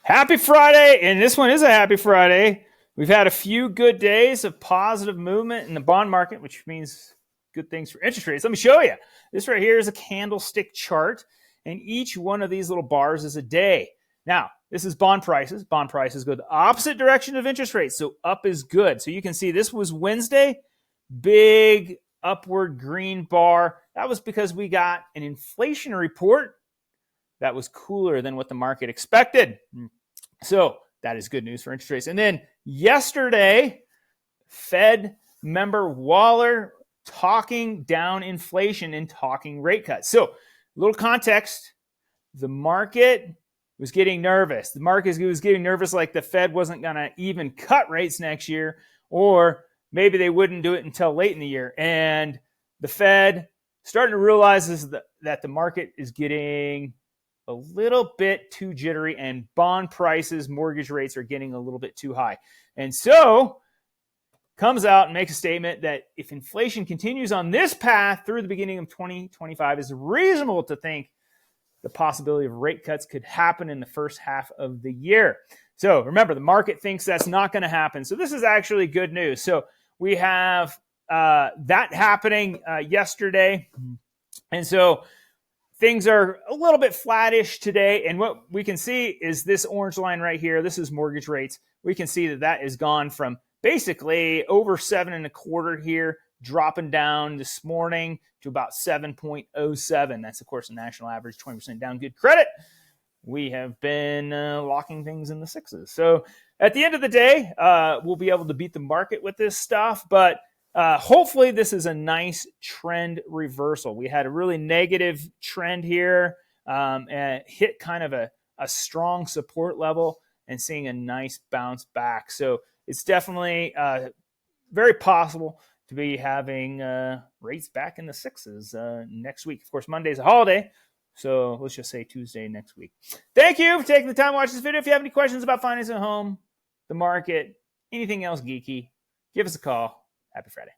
Happy Friday, and this one is a happy Friday. We've had a few good days of positive movement in the bond market, which means good things for interest rates. Let me show you. This right here is a candlestick chart, and each one of these little bars is a day. Now, this is bond prices. Bond prices go the opposite direction of interest rates, so up is good. So you can see this was Wednesday, big upward green bar. That was because we got an inflation report that was cooler than what the market expected. So that is good news for interest rates. And then yesterday, Fed member Waller talking down inflation and talking rate cuts. So a little context, the market was getting nervous. The market was getting nervous like the Fed wasn't going to even cut rates next year, or maybe they wouldn't do it until late in the year. And the Fed starting to realize that the market is getting a little bit too jittery, and bond prices, mortgage rates are getting a little bit too high. And so comes out and makes a statement that if inflation continues on this path through the beginning of 2025, it's reasonable to think the possibility of rate cuts could happen in the first half of the year. So remember, the market thinks that's not going to happen. So this is actually good news. So we have that happening yesterday. And so things are a little bit flattish today, and what we can see is this orange line right here. This is mortgage rates. We can see that has gone from basically over 7.25 here, dropping down this morning to about 7.07. That's, of course, the national average, 20% down. Good credit. We have been locking things in the sixes. So at the end of the day, we'll be able to beat the market with this stuff, but hopefully this is a nice trend reversal. We had a really negative trend here and hit kind of a strong support level and seeing a nice bounce back. So it's definitely very possible to be having rates back in the sixes next week. Of course, Monday's a holiday, so let's just say Tuesday next week. Thank you for taking the time to watch this video. If you have any questions about financing a home, the market, anything else geeky, give us a call. Happy Friday.